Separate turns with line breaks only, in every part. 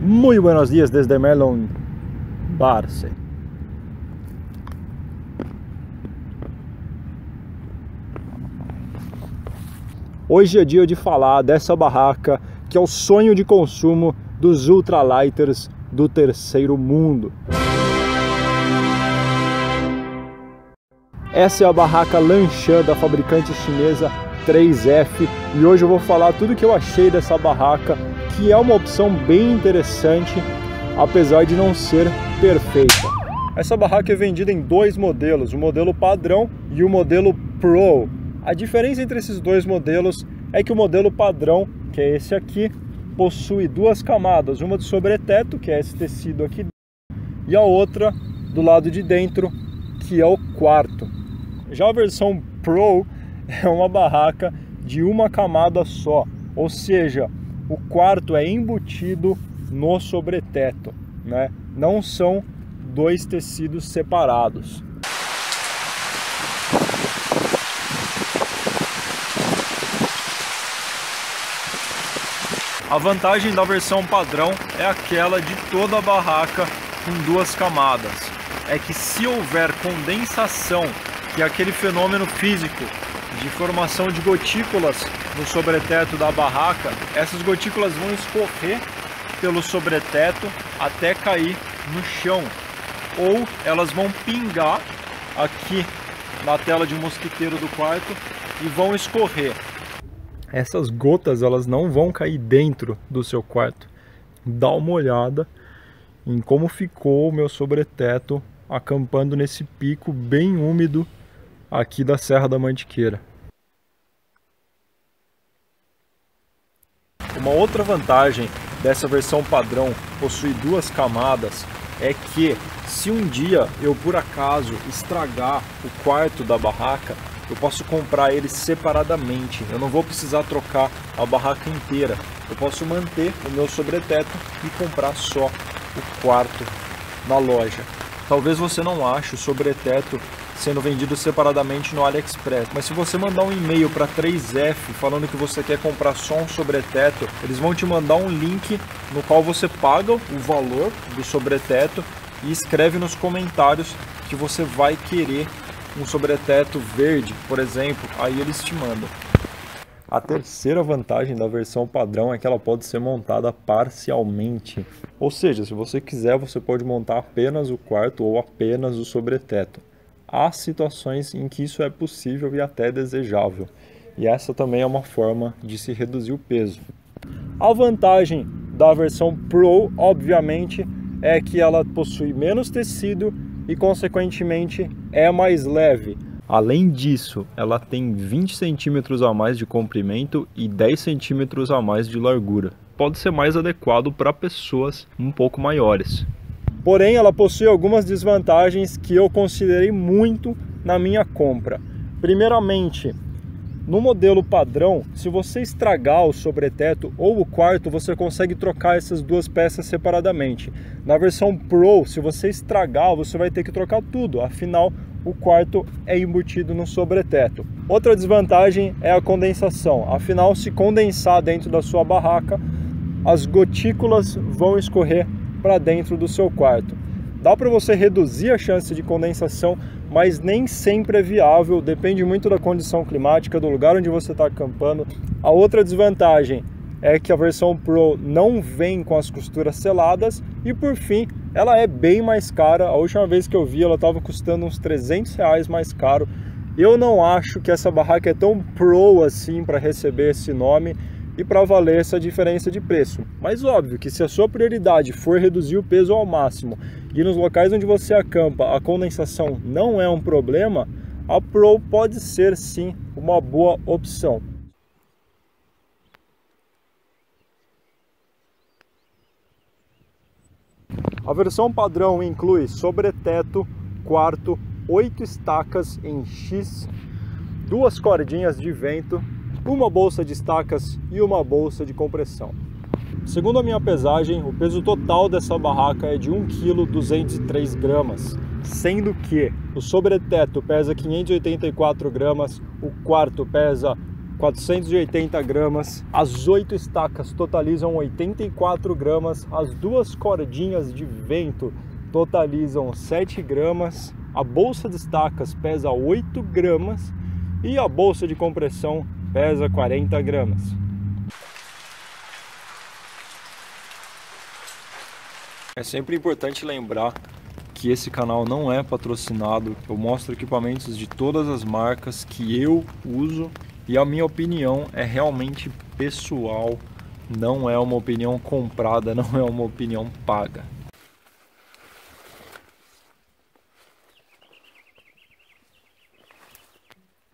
Muy buenos días desde Melon Barce. Hoje é dia de falar dessa barraca que é o sonho de consumo dos ultralighters do terceiro mundo. Essa é a barraca Lanshan da fabricante chinesa 3F e hoje eu vou falar tudo o que eu achei dessa barraca, que é uma opção bem interessante, apesar de não ser perfeita. Essa barraca é vendida em dois modelos, o modelo padrão e o modelo Pro. A diferença entre esses dois modelos é que o modelo padrão, que é esse aqui, possui duas camadas, uma de sobreteto, que é esse tecido aqui, e a outra do lado de dentro, que é o quarto. Já a versão Pro é uma barraca de uma camada só, ou seja, o quarto é embutido no sobreteto, né? Não são dois tecidos separados. A vantagem da versão padrão é aquela de toda a barraca com duas camadas. É que se houver condensação, que é aquele fenômeno físico de formação de gotículas no sobreteto da barraca, essas gotículas vão escorrer pelo sobreteto até cair no chão, ou elas vão pingar aqui na tela de mosquiteiro do quarto e vão escorrer. Essas gotas elas não vão cair dentro do seu quarto. Dá uma olhada em como ficou o meu sobreteto acampando nesse pico bem úmido aqui da Serra da Mantiqueira. Uma outra vantagem dessa versão padrão possuir duas camadas é que se um dia eu por acaso estragar o quarto da barraca, eu posso comprar ele separadamente. Eu não vou precisar trocar a barraca inteira. Eu posso manter o meu sobreteto e comprar só o quarto na loja. Talvez você não ache o sobreteto sendo vendido separadamente no AliExpress, mas se você mandar um e-mail para 3F falando que você quer comprar só um sobreteto, eles vão te mandar um link no qual você paga o valor do sobreteto e escreve nos comentários que você vai querer um sobreteto verde, por exemplo, aí eles te mandam. A terceira vantagem da versão padrão é que ela pode ser montada parcialmente. Ou seja, se você quiser, você pode montar apenas o quarto ou apenas o sobreteto. Há situações em que isso é possível e até desejável. E essa também é uma forma de se reduzir o peso. A vantagem da versão Pro, obviamente, é que ela possui menos tecido e, consequentemente, é mais leve. Além disso, ela tem 20 centímetros a mais de comprimento e 10 centímetros a mais de largura. Pode ser mais adequado para pessoas um pouco maiores. Porém, ela possui algumas desvantagens que eu considerei muito na minha compra. Primeiramente, no modelo padrão, se você estragar o sobreteto ou o quarto, você consegue trocar essas duas peças separadamente. Na versão Pro, se você estragar, você vai ter que trocar tudo, afinal o quarto é embutido no sobreteto. Outra desvantagem é a condensação, afinal se condensar dentro da sua barraca, as gotículas vão escorrer para dentro do seu quarto. Dá para você reduzir a chance de condensação, mas nem sempre é viável, depende muito da condição climática, do lugar onde você está acampando. A outra desvantagem é que a versão Pro não vem com as costuras seladas e, por fim, ela é bem mais cara. A última vez que eu vi, ela estava custando uns R$300 mais caro. Eu não acho que essa barraca é tão Pro assim para receber esse nome e para valer essa diferença de preço. Mas óbvio que se a sua prioridade for reduzir o peso ao máximo e nos locais onde você acampa a condensação não é um problema, a Pro pode ser sim uma boa opção. A versão padrão inclui sobreteto, quarto, 8 estacas em X, 2 cordinhas de vento, uma bolsa de estacas e uma bolsa de compressão. Segundo a minha pesagem, o peso total dessa barraca é de 1,203 kg, sendo que o sobreteto pesa 584 gramas, o quarto pesa 480 gramas, as 8 estacas totalizam 84 gramas, as 2 cordinhas de vento totalizam 7 gramas, a bolsa de estacas pesa 8 gramas e a bolsa de compressão pesa 40 gramas. É sempre importante lembrar que esse canal não é patrocinado, eu mostro equipamentos de todas as marcas que eu uso e a minha opinião é realmente pessoal, não é uma opinião comprada, não é uma opinião paga.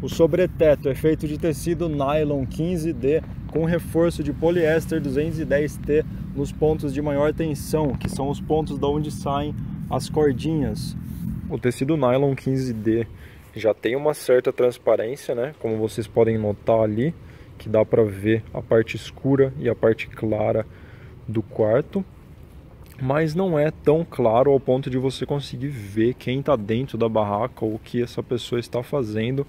O sobreteto é feito de tecido nylon 15D com reforço de poliéster 210T nos pontos de maior tensão, que são os pontos de onde saem as cordinhas. O tecido nylon 15D já tem uma certa transparência, né? Como vocês podem notar ali, que dá para ver a parte escura e a parte clara do quarto. Mas não é tão claro ao ponto de você conseguir ver quem está dentro da barraca ou o que essa pessoa está fazendo.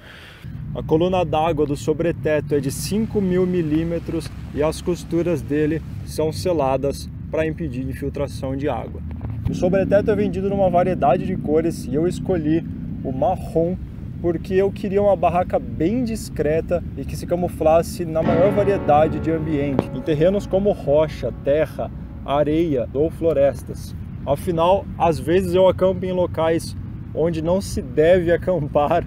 A coluna d'água do sobreteto é de 5.000 milímetros e as costuras dele são seladas para impedir infiltração de água. O sobreteto é vendido numa variedade de cores e eu escolhi o marrom porque eu queria uma barraca bem discreta e que se camuflasse na maior variedade de ambiente, em terrenos como rocha, terra, areia ou florestas. Afinal, às vezes eu acampo em locais onde não se deve acampar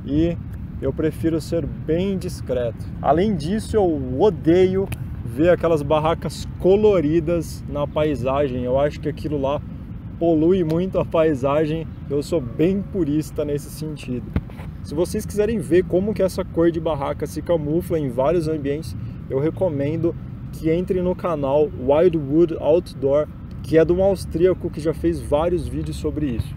e eu prefiro ser bem discreto. Além disso, eu odeio ver aquelas barracas coloridas na paisagem. Eu acho que aquilo lá polui muito a paisagem. Eu sou bem purista nesse sentido. Se vocês quiserem ver como que essa cor de barraca se camufla em vários ambientes, eu recomendo que entre no canal Wildwood Outdoor, que é de um austríaco que já fez vários vídeos sobre isso.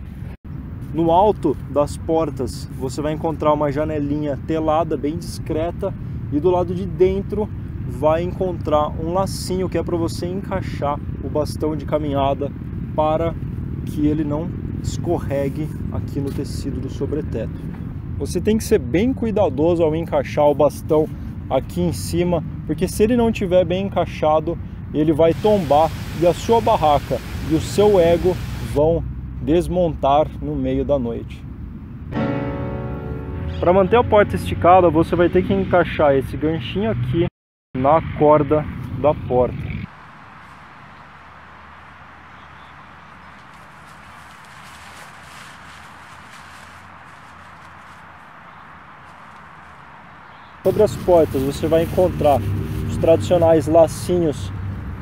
No alto das portas você vai encontrar uma janelinha telada bem discreta e do lado de dentro vai encontrar um lacinho que é para você encaixar o bastão de caminhada para que ele não escorregue aqui no tecido do sobreteto. Você tem que ser bem cuidadoso ao encaixar o bastão aqui em cima, porque se ele não estiver bem encaixado, ele vai tombar e a sua barraca e o seu ego vão desmontar no meio da noite. Para manter a porta esticada, você vai ter que encaixar esse ganchinho aqui na corda da porta. Sobre as portas você vai encontrar os tradicionais lacinhos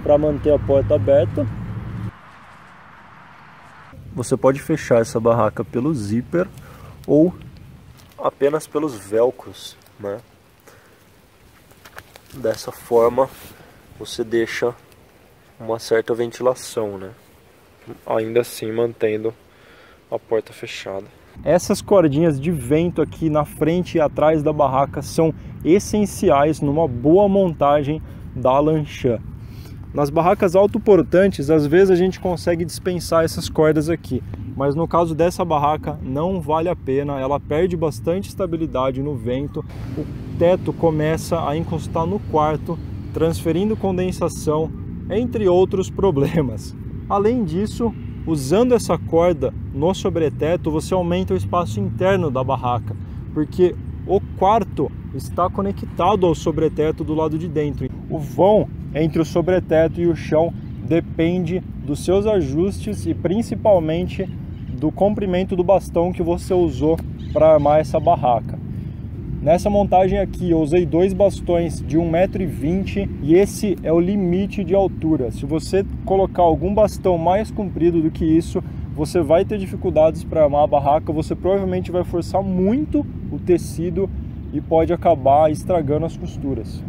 para manter a porta aberta. Você pode fechar essa barraca pelo zíper ou apenas pelos velcros, né? Dessa forma você deixa uma certa ventilação, né? Ainda assim mantendo a porta fechada. Essas cordinhas de vento aqui na frente e atrás da barraca são essenciais numa boa montagem da lancha. Nas barracas autoportantes, às vezes a gente consegue dispensar essas cordas aqui, mas no caso dessa barraca não vale a pena, ela perde bastante estabilidade no vento, o teto começa a encostar no quarto, transferindo condensação, entre outros problemas. Além disso, usando essa corda no sobreteto, você aumenta o espaço interno da barraca, porque o quarto está conectado ao sobreteto do lado de dentro. O vão entre o sobreteto e o chão depende dos seus ajustes e principalmente do comprimento do bastão que você usou para armar essa barraca. Nessa montagem aqui eu usei 2 bastões de 1,20 m e esse é o limite de altura. Se você colocar algum bastão mais comprido do que isso, você vai ter dificuldades para armar a barraca, você provavelmente vai forçar muito o tecido e pode acabar estragando as costuras.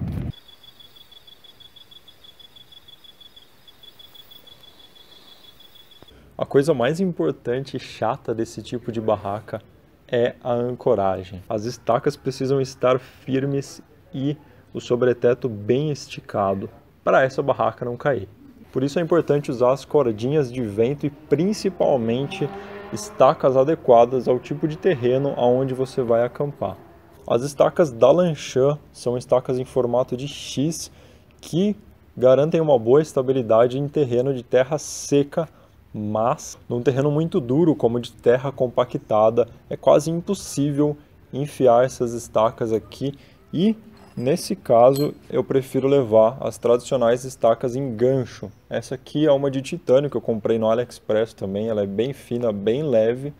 A coisa mais importante e chata desse tipo de barraca é a ancoragem. As estacas precisam estar firmes e o sobreteto bem esticado para essa barraca não cair. Por isso é importante usar as cordinhas de vento e principalmente estacas adequadas ao tipo de terreno aonde você vai acampar. As estacas da Lanchan são estacas em formato de X que garantem uma boa estabilidade em terreno de terra seca, mas num terreno muito duro como de terra compactada é quase impossível enfiar essas estacas aqui e nesse caso eu prefiro levar as tradicionais estacas em gancho. Essa aqui é uma de titânio que eu comprei no AliExpress também, ela é bem fina, bem leve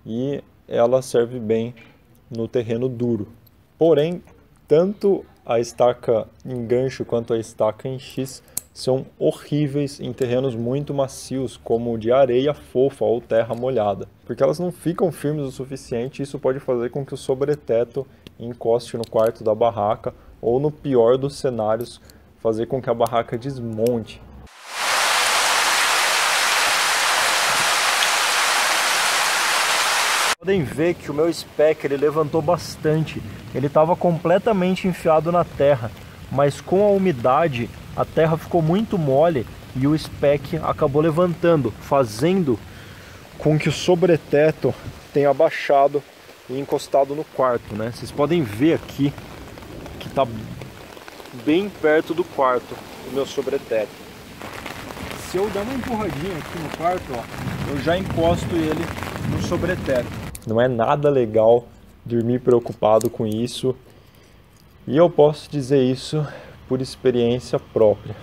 e ela serve bem no terreno duro. Porém, tanto a estaca em gancho quanto a estaca em X são horríveis em terrenos muito macios, como o de areia fofa ou terra molhada, porque elas não ficam firmes o suficiente e isso pode fazer com que o sobreteto encoste no quarto da barraca ou, no pior dos cenários, fazer com que a barraca desmonte. Podem ver que o meu spec ele levantou bastante, ele estava completamente enfiado na terra, mas com a umidade a terra ficou muito mole e o spec acabou levantando, fazendo com que o sobreteto tenha baixado e encostado no quarto, né? Vocês podem ver aqui que está bem perto do quarto o meu sobreteto. Se eu der uma empurradinha aqui no quarto, ó, eu já encosto ele no sobreteto. Não é nada legal dormir preocupado com isso e eu posso dizer isso por experiência própria.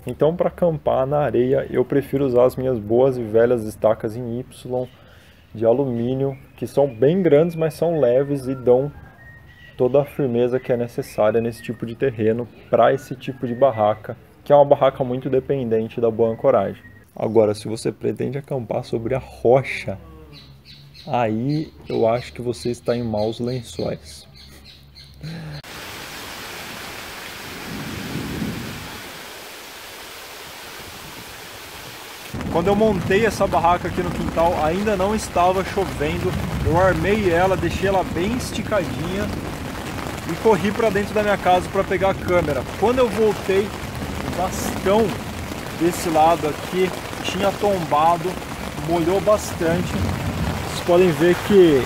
Então, para acampar na areia, eu prefiro usar as minhas boas e velhas estacas em Y de alumínio, que são bem grandes, mas são leves e dão toda a firmeza que é necessária nesse tipo de terreno para esse tipo de barraca, que é uma barraca muito dependente da boa ancoragem. Agora, se você pretende acampar sobre a rocha, aí eu acho que você está em maus lençóis. Quando eu montei essa barraca aqui no quintal, ainda não estava chovendo. Eu armei ela, deixei ela bem esticadinha e corri para dentro da minha casa para pegar a câmera. Quando eu voltei, o bastão desse lado aqui tinha tombado, molhou bastante. Vocês podem ver que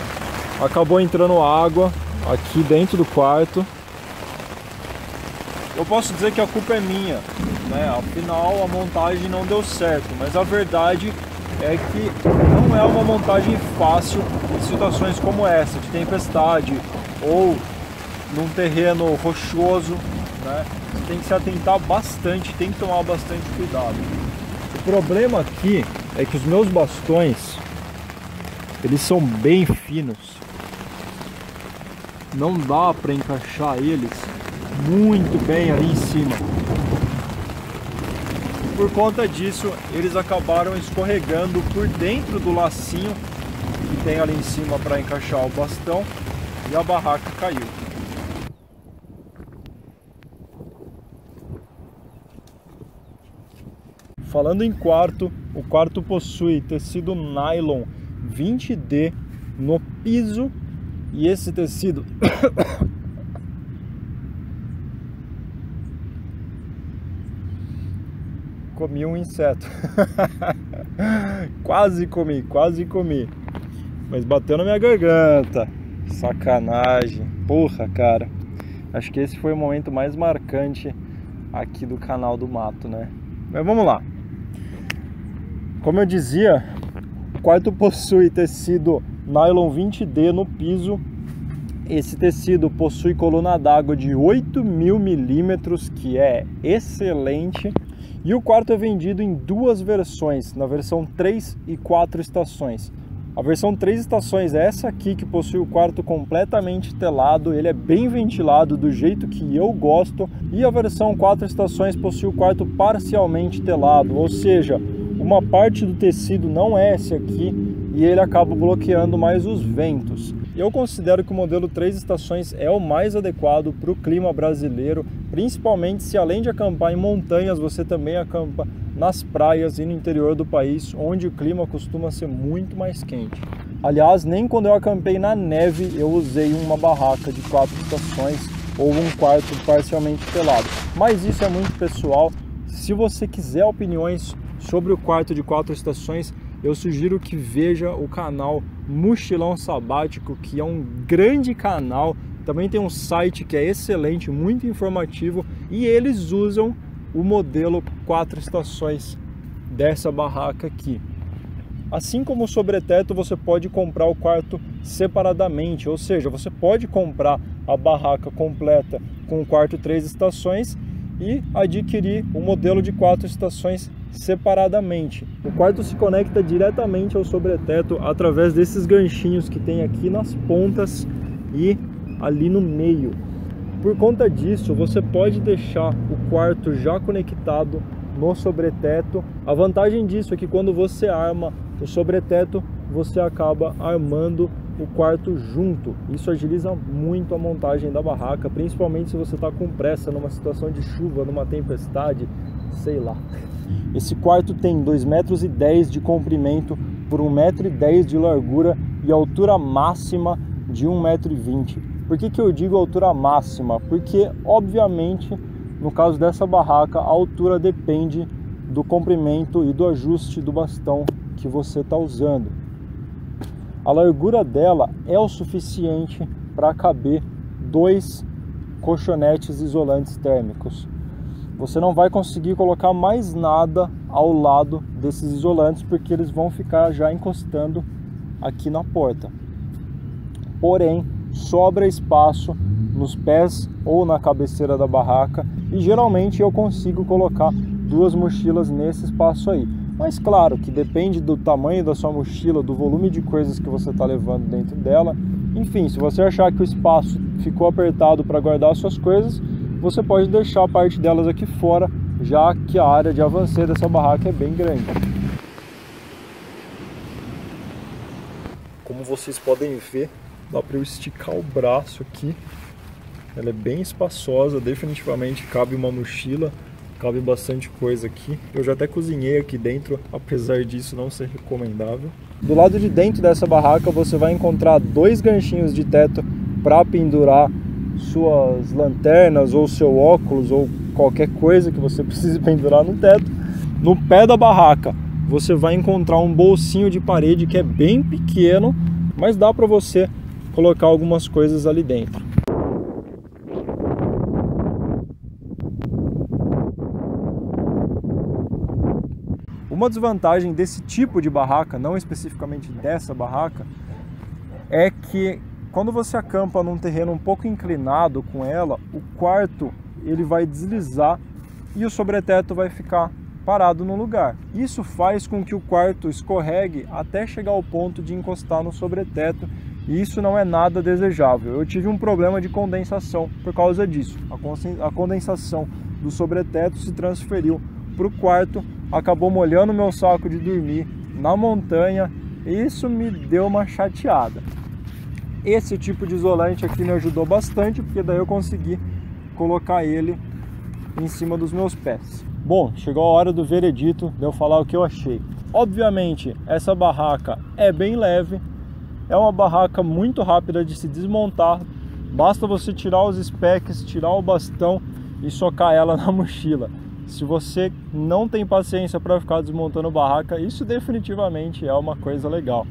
acabou entrando água aqui dentro do quarto. Eu posso dizer que a culpa é minha, né? Afinal a montagem não deu certo, mas a verdade é que não é uma montagem fácil em situações como essa, de tempestade ou num terreno rochoso, né? Você tem que se atentar bastante, tem que tomar bastante cuidado. O problema aqui é que os meus bastões, eles são bem finos. Não dá para encaixar eles muito bem ali em cima. E por conta disso, eles acabaram escorregando por dentro do lacinho que tem ali em cima para encaixar o bastão e a barraca caiu. Falando em quarto, o quarto possui tecido nylon 20D no piso e esse tecido comi um inseto. Quase comi, mas bateu na minha garganta. Sacanagem, porra, cara. Acho que esse foi o momento mais marcante aqui do canal do Mato, né? Mas vamos lá. Como eu dizia, o quarto possui tecido nylon 20D no piso. Esse tecido possui coluna d'água de 8.000 milímetros, que é excelente. E o quarto é vendido em duas versões, na versão 3 e 4 estações. A versão 3 estações é essa aqui, que possui o quarto completamente telado, ele é bem ventilado do jeito que eu gosto. E a versão 4 estações possui o quarto parcialmente telado, ou seja, uma parte do tecido não é esse aqui e ele acaba bloqueando mais os ventos. Eu considero que o modelo 3 estações é o mais adequado para o clima brasileiro, principalmente se além de acampar em montanhas, você também acampa nas praias e no interior do país, onde o clima costuma ser muito mais quente. Aliás, nem quando eu acampei na neve eu usei uma barraca de 4 estações ou um quarto parcialmente telado. Mas isso é muito pessoal. Se você quiser opiniões sobre o quarto de 4 estações, eu sugiro que veja o canal Mochilão Sabático, que é um grande canal. Também tem um site que é excelente, muito informativo, e eles usam o modelo 4 estações dessa barraca aqui. Assim como o sobreteto, você pode comprar o quarto separadamente, ou seja, você pode comprar a barraca completa com o quarto 3 estações e adquirir o modelo de 4 estações separadamente. O quarto se conecta diretamente ao sobreteto através desses ganchinhos que tem aqui nas pontas e ali no meio. Por conta disso, você pode deixar o quarto já conectado no sobreteto. A vantagem disso é que quando você arma o sobreteto, você acaba armando o quarto junto. Isso agiliza muito a montagem da barraca, principalmente se você está com pressa numa situação de chuva, numa tempestade, sei lá. Esse quarto tem 2,10 metros de comprimento por 1,10 metro de largura e altura máxima de 1,20 metro. Por que eu digo altura máxima? Porque, obviamente, no caso dessa barraca, a altura depende do comprimento e do ajuste do bastão que você está usando. A largura dela é o suficiente para caber 2 colchonetes isolantes térmicos. Você não vai conseguir colocar mais nada ao lado desses isolantes, porque eles vão ficar já encostando aqui na porta. Porém, sobra espaço nos pés ou na cabeceira da barraca, e geralmente eu consigo colocar 2 mochilas nesse espaço aí. Mas claro que depende do tamanho da sua mochila, do volume de coisas que você está levando dentro dela. Enfim, se você achar que o espaço ficou apertado para guardar as suas coisas, você pode deixar parte delas aqui fora, já que a área de avancê dessa barraca é bem grande. Como vocês podem ver, dá para eu esticar o braço aqui. Ela é bem espaçosa, definitivamente cabe uma mochila. Cabe bastante coisa aqui. Eu já até cozinhei aqui dentro, apesar disso não ser recomendável. Do lado de dentro dessa barraca você vai encontrar 2 ganchinhos de teto para pendurar suas lanternas ou seu óculos ou qualquer coisa que você precise pendurar no teto. No pé da barraca você vai encontrar um bolsinho de parede que é bem pequeno, mas dá para você colocar algumas coisas ali dentro. Uma desvantagem desse tipo de barraca, não especificamente dessa barraca, é que quando você acampa num terreno um pouco inclinado com ela, o quarto ele vai deslizar e o sobreteto vai ficar parado no lugar. Isso faz com que o quarto escorregue até chegar ao ponto de encostar no sobreteto, e isso não é nada desejável. Eu tive um problema de condensação por causa disso. A condensação do sobreteto se transferiu para o quarto, acabou molhando meu saco de dormir na montanha, e isso me deu uma chateada. Esse tipo de isolante aqui me ajudou bastante, porque daí eu consegui colocar ele em cima dos meus pés. Bom, chegou a hora do veredito, de eu falar o que eu achei. Obviamente, essa barraca é bem leve, é uma barraca muito rápida de se desmontar, basta você tirar os specs, tirar o bastão e socar ela na mochila. Se você não tem paciência para ficar desmontando barraca, isso definitivamente é uma coisa legal.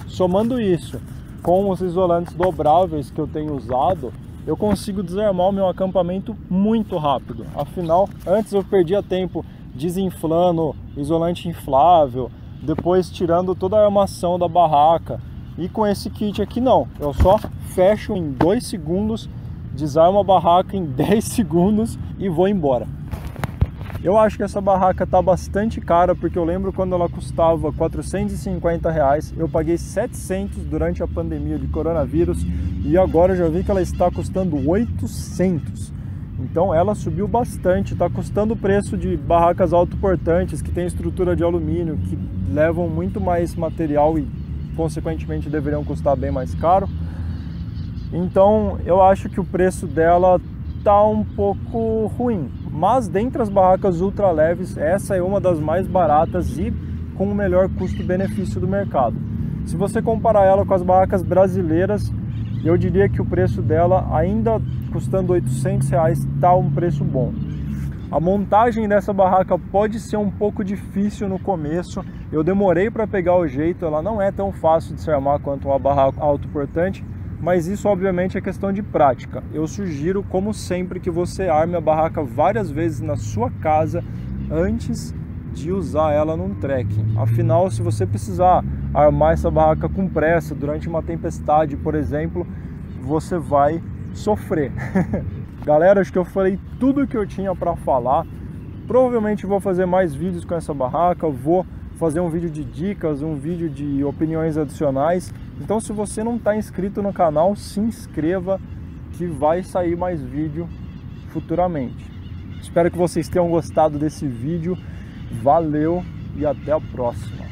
Somando isso com os isolantes dobráveis que eu tenho usado, eu consigo desarmar o meu acampamento muito rápido. Afinal, antes eu perdia tempo desinflando isolante inflável, depois tirando toda a armação da barraca. E com esse kit aqui não, eu só fecho em 2 segundos, desarmo a barraca em 10 segundos e vou embora. Eu acho que essa barraca tá bastante cara, porque eu lembro quando ela custava R$450, eu paguei 700 durante a pandemia de coronavírus, e agora eu já vi que ela está custando 800. Então ela subiu bastante, está custando o preço de barracas autoportantes que tem estrutura de alumínio, que levam muito mais material e consequentemente deveriam custar bem mais caro. Então eu acho que o preço dela tá um pouco ruim, mas dentre as barracas ultra leves, essa é uma das mais baratas e com o melhor custo-benefício do mercado. Se você comparar ela com as barracas brasileiras, eu diria que o preço dela, ainda custando R$800, tá um preço bom. A montagem dessa barraca pode ser um pouco difícil no começo, eu demorei para pegar o jeito, ela não é tão fácil de se armar quanto uma barraca autoportante, mas isso obviamente é questão de prática. Eu sugiro, como sempre, que você arme a barraca várias vezes na sua casa antes de usar ela num trekking. Afinal, se você precisar armar essa barraca com pressa durante uma tempestade, por exemplo, você vai sofrer. Galera, acho que eu falei tudo que eu tinha para falar. Provavelmente vou fazer mais vídeos com essa barraca, vou fazer um vídeo de dicas, um vídeo de opiniões adicionais. Então, se você não está inscrito no canal, se inscreva que vai sair mais vídeo futuramente. Espero que vocês tenham gostado desse vídeo. Valeu e até a próxima.